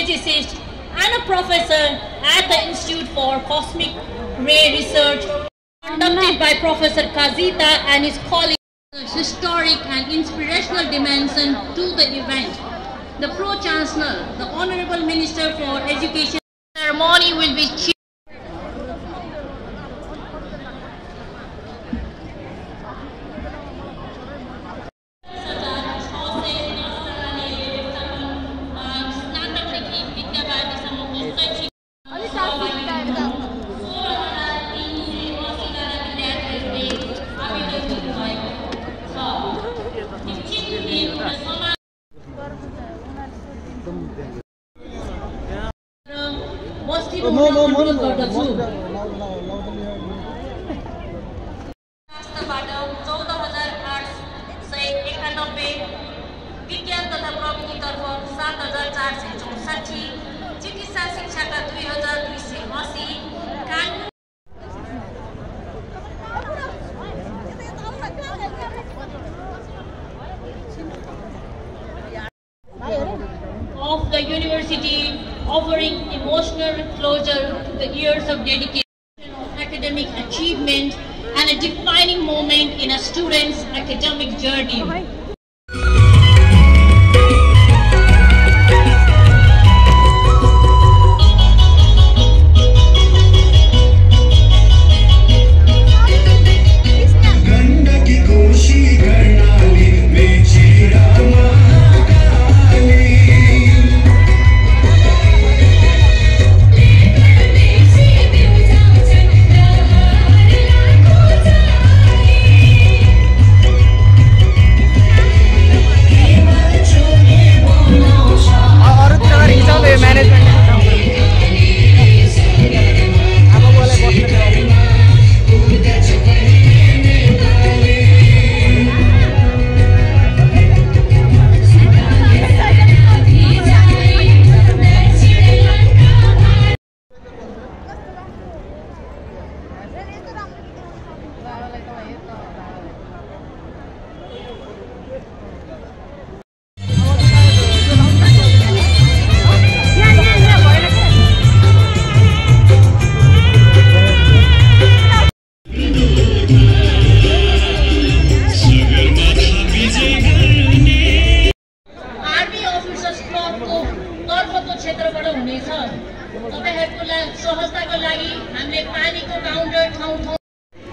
physicist and a professor at the Institute for Cosmic Ray Research, conducted by Professor Kazita and his colleagues. Historic and inspirational dimension to the event. The Pro-Chancellor, the Honorable Minister for Education, ceremony will be chaired. विज्ञान तथा प्रविधितर्फ 7,464, चिकित्सा शिक्षाका 2,280, of the university, offering emotional closure to the years of dedication, academic achievement, and a defining moment in a student's academic journey.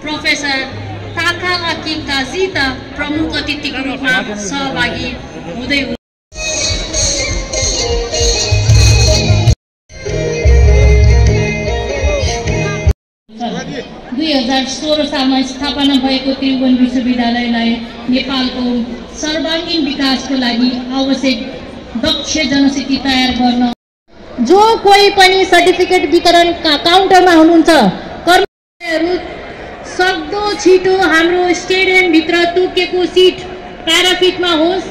Professor ताका अकिम काजीता प्रमुख अतिथिको रूपमा सहभागी हुँदै 2016 सालमा स्थापना भएको त्रिभुवन विश्वविद्यालयलाई नेपालको सर्वाङ्गीण विकासको लागि आवश्यक दक्ष जनशक्ति तयार गर्न जो कोही पनि सर्टिफिकेट वितरण काउन्टरमा हुनुहुन्छ कर्मचारीहरू सक्दो छिटो हाम्रो स्टेडियम भित्र तोकेको सिट प्याराफिटमा होस्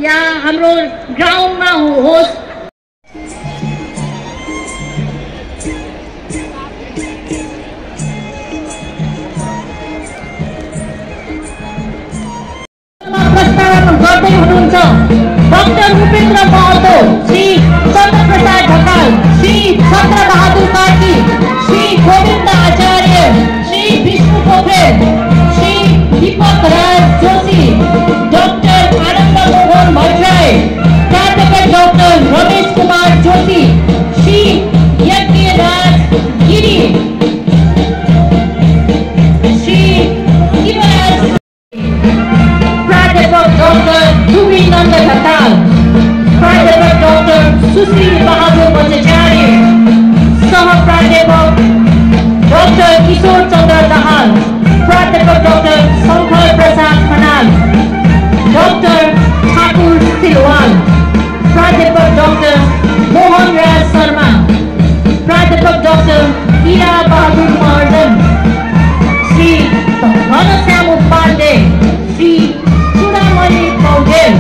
या हाम्रो ग्राउन्डमा होस् गर्दै हुनुहुन्छ डाक्टर उपेन्द्र महतो, श्री चन्द्रप्रसाद ढकाल, श्री चन्द्र बहादुर कार्की, श्री गोविन्द आचार्य, श्री विष्णु पोखरेल, श्री दीपक राज जोशी, डाक्टर आनन्द मोहन भट्टराई, प्राध्यापक डाक्टर रमेश कुमार जोशी, श्री यज्ञ राज गिरी, श्री शिवराज, प्राध्यापक डाक्टर धुबी नन्द ढकाल, प्राध्यापक डाक्टर सुश्री बहादुर भट्टाचार्य, सह प्राध्यापक डाक्टर किशोर चन्द्र दाहाल, प्राध्यापक डाक्टर शङ्कर प्रसाद खनाल, डाक्टर ठाकुर सिलवाल, प्राध्यापक डाक्टर मोहन राज शर्मा, प्राध्यापक डाक्टर हीरा बहादुर महर्जन, श्री घनश्याम पाण्डे, श्री चुडामणि पौडेल,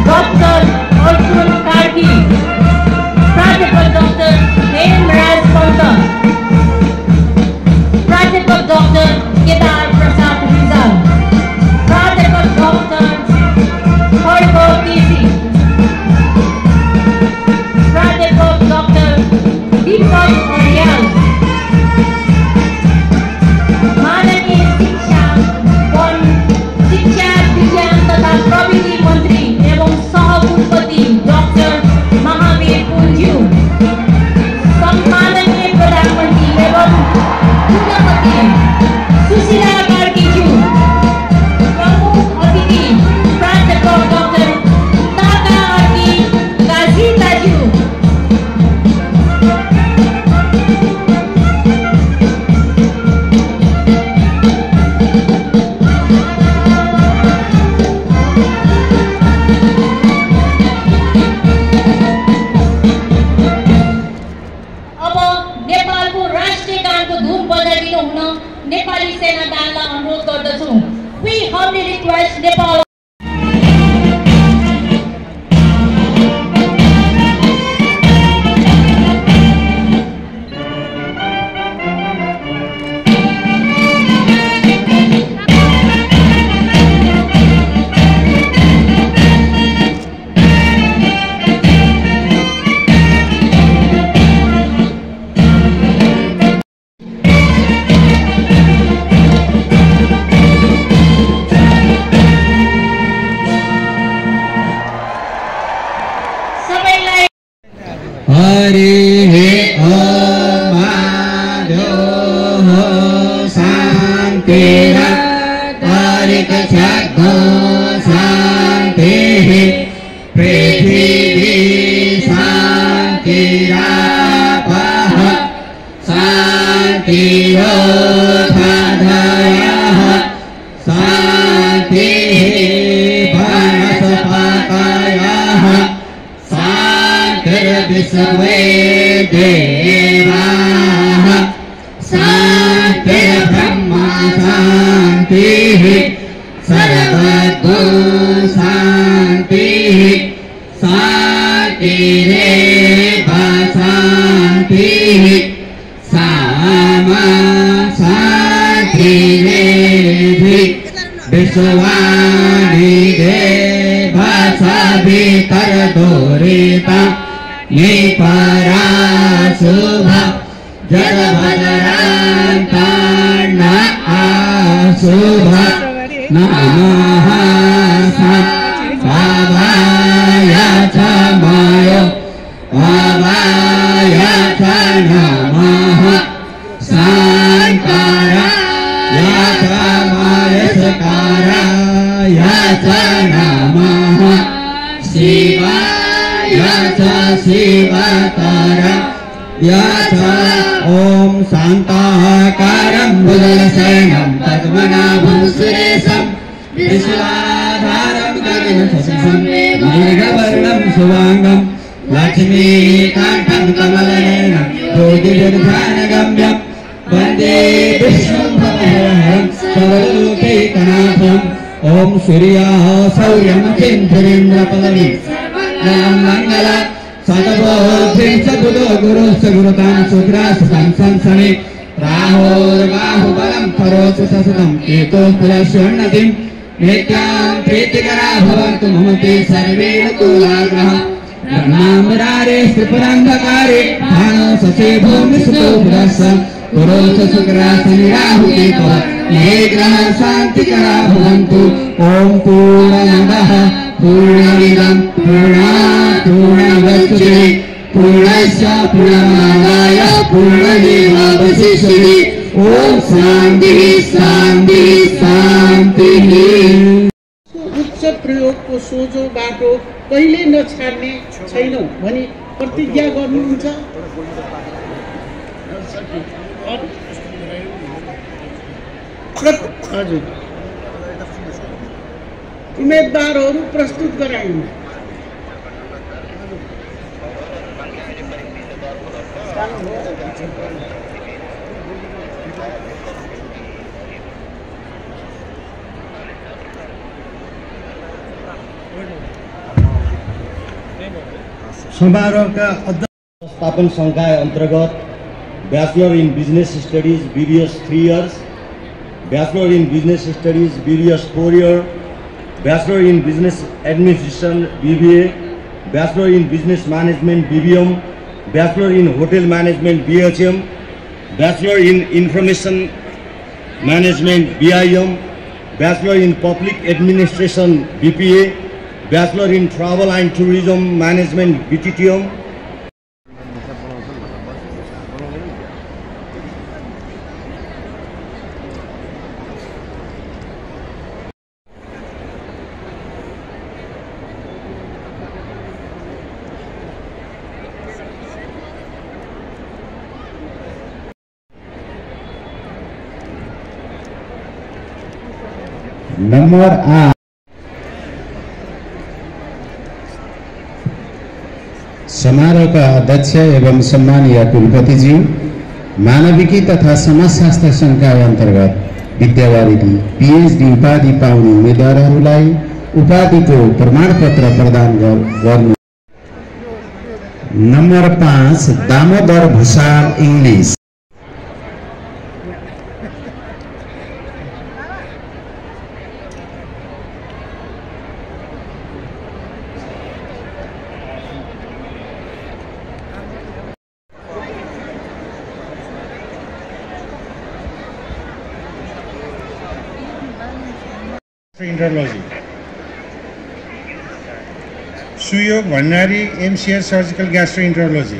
डाक्टर अर्जुन कार्की, प्राध्यापक डाक्टर हेमराज पन्त, प्राध्यापक डाक्टर केदार प्रसाद रिजाल, प्राध्यापक डाक्टर खड्ग केसी, प्राध्यापक हरिः ॐ आद्यो शान्तिरन्तरिक्षो शान्तिः पृथिवी शान्तिरापः शान्तिरोधयः शान्तिः वनस्पतयः शान्तिर्विश्वे देवाः शान्तिर्ब्रह्म शान्तिः सर्वतो शान्तिः शान्तिरेव शान्तिः सामा शान्तिरेधि विश्वानि देव सवितर्दुरिता निपरा शुभ जगभद्रान्तान्न अशुभ नमः भावाय च मायो भावाय च नमः शान्ताराय च मायस्काराय च नमः शिवाय च शिवतराय च ॐ शान्ताकारं भुजगशयनं पद्मनाभं सुरेशं विश्वाधारं गगनसदृशं मेघवर्णं शुभांगं लक्ष्मीकान्तं कमलनयनं योगिभिर्ध्यानगम्यं वन्दे विष्णुं भवहरं सर्वलोकैकनाथं ॐ सूर्याः शौर्यं चिन्तरेन्द्रपदवीं सर्वं मङ्गलं सतबोधिं च बुधो गुरुश्च गुरुतां शुक्रासुतं संसने राहुर्बाहुबलं करोतु सततं केतुः नित्यां प्रीतिकरा भवन्तु मम ते सर्वे अनुकूलाग्रह ब्रह्माम्बरारे श्रीपुरान्धकारे भानो शशे भूमिसुतो बुधस्स पुरोच शुक्रासनि राहुकेतुः ये ग्रह शान्तिकरा भवन्तु ॐ पूर्णमदः पूर्णमिदं पूर्णात् पूर्णमुदच्यते पूर्णस्य पूर्णमादाय पूर्णमेवावशिष्यते ॐ शान्तिः शान्तिः शान्तिः। उच्च प्रयोगको सोझो बाटो कहिले नछाड्ने छैनौँ भनी प्रतिज्ञा गर्नुहुन्छ। हजुर उम्मेदवारहरू प्रस्तुत गराइन्। समारोहका स्थापन संकाय अंतर्गत bachelor in business studies BBS 3 years, bachelor in business studies BBS 4 years, bachelor in business administration BBA, bachelor in business management BBM, bachelor in hotel management BHM, bachelor in information management BIM, bachelor in public administration BPA, bachelor in travel and tourism management BTTM, number 8 समारोह का अध्यक्ष एवं सम्मानीय कुलपतिज्यू, मानविकी तथा समाजशास्त्र संकाय अंतर्गत विद्यावारिधि PhD उपाधि पाउने उम्मेदवारहरूलाई उपाधिको प्रमाणपत्र प्रदान गर्नु। Number 5 Damodar Bhusal English. Enterology Suyog Bhandari MCR surgical gastroenterology.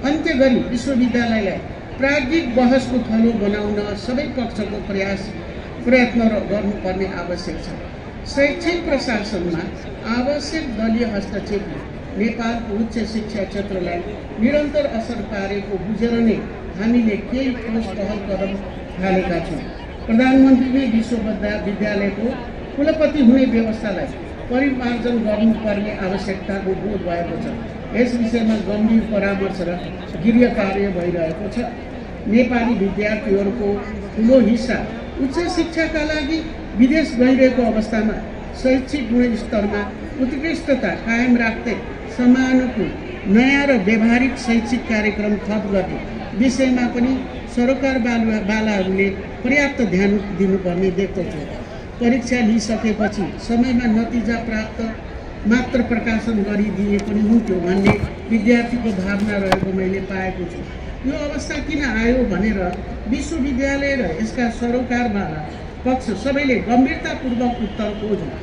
अन्त्य गरी विश्वविद्यालयलाई प्राज्ञिक बहसको थलो बनाउन सबै पक्षको प्रयत्न गर्नुपर्ने आवश्यक छ। शैक्षिक प्रशासनमा आवश्यक दलीय हस्तक्षेपले नेपालको उच्च शिक्षा क्षेत्रलाई निरन्तर असर पारेको बुझेर नै हामीले केही ठोस पहल कदम थालेका छौँ। प्रधानमन्त्रीले विश्वविद्यालयको कुलपति हुने व्यवस्थालाई परिमार्जन गर्नुपर्ने आवश्यकताको बोध भएको छ। यस विषयमा गम्भीर परामर्श र गृह कार्य भइरहेको छ। नेपाली विद्यार्थीहरूको ठुलो हिस्सा उच्च शिक्षाका लागि विदेश गइरहेको अवस्थामा शैक्षिक गुणस्तरमा उत्कृष्टता कायम राख्दै समानुकूल नयाँ र व्यावहारिक शैक्षिक कार्यक्रम थप गर्ने विषयमा पनि सरकारवालाहरूले पर्याप्त ध्यान दिनुपर्ने देख्दछु। परीक्षा लिइसकेपछि समयमा नतिजा प्राप्त मात्र प्रकाशन गरिदिए पनि हुन्थ्यो भन्ने विद्यार्थीको भावना रहेको मैले पाएको छु। यो अवस्था किन आयो भनेर विश्वविद्यालय र यसका सरोकारवाला पक्ष सबैले गम्भीरतापूर्वक उत्तर खोज्नु।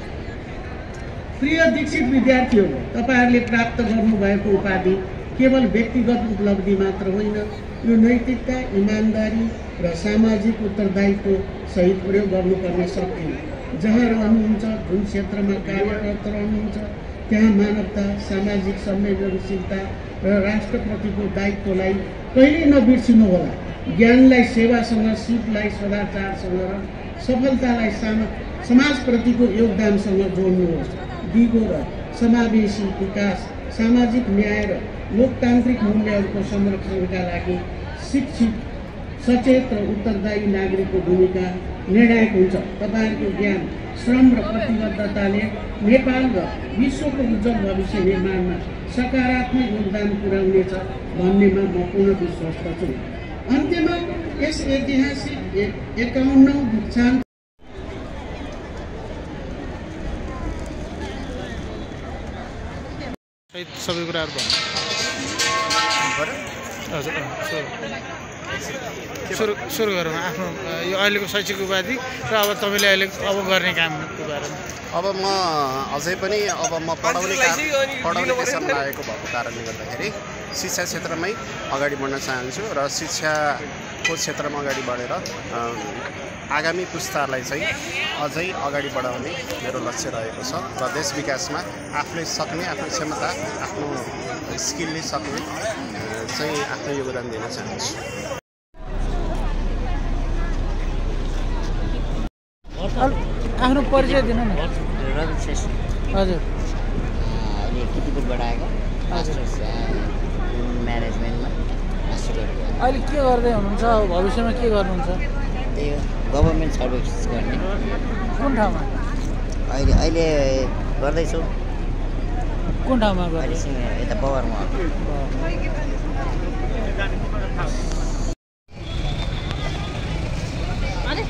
प्रिय दीक्षित विद्यार्थीहरू, तपाईँहरूले प्राप्त गर्नुभएको उपाधि केवल व्यक्तिगत उपलब्धि मात्र होइन, यो नैतिकता, इमान्दारी र सामाजिक उत्तरदायित्व सहित प्रयोग गर्नुपर्ने शक्ति हो। जहाँ रहनुहुन्छ, जुन क्षेत्रमा कार्यरत रहनुहुन्छ, त्यहाँ मानवता, सामाजिक संवेदनशीलता र राष्ट्रप्रतिको दायित्वलाई कहिल्यै नबिर्सिनुहोला। ज्ञानलाई सेवासँग, सिपलाई सदाचारसँग र सफलतालाई समाजप्रतिको योगदानसँग जोड्नुहोस्। दिगो र समावेशी विकास, सामाजिक न्याय र लोकतान्त्रिक मूल्यहरूको संरक्षणका लागि शिक्षित, सचेत र उत्तरदायी नागरिकको भूमिका निर्णायक हुन्छ। तपाईँहरूको ज्ञान, श्रम र प्रतिबद्धताले नेपाल र विश्वको उज्जवल भविष्य निर्माणमा सकारात्मक योगदान पुर्याउनेछ भन्नेमा म पूर्ण विश्वस्त छु। अन्त्यमा यस ऐतिहासिक 51औं दीक्षान्त सबै कुराहरू भन्नु। सुरु गरौँ आफ्नो यो अहिलेको शैक्षिक उपाधि र अब तपाईँले अहिले अब गर्ने कामको बारेमा। अब म अझै पनि म पढाउने पेसामा लागेको भएको कारणले गर्दाखेरि शिक्षा क्षेत्रमै अगाडि बढ्न चाहन्छु र शिक्षाको क्षेत्रमा अगाडि बढेर आगामी पुस्तालाई चाहिँ अझै अगाडि बढाउने मेरो लक्ष्य रहेको छ र देश विकासमा आफूले सक्ने, आफ्नो क्षमता, आफ्नो स्किलले सक्ने चाहिँ आफ्नो योगदान दिन चाहन्छु। आफ्नो परिचय दिनु न। रवि श्रेष्ठ। हजुर। अहिले किर्तिपुरबाट आएको। हजुर। म्यानेजमेन्टमा मास्टर गरेको। अहिले के गर्दै हुनुहुन्छ? भविष्यमा के गर्नुहुन्छ? त्यही हो, गभर्मेन्ट सर्भिस गर्ने। कुन ठाउँमा? अहिले गर्दैछु। कुन ठाउँमा गर्दै? यता पवरमा। अलिक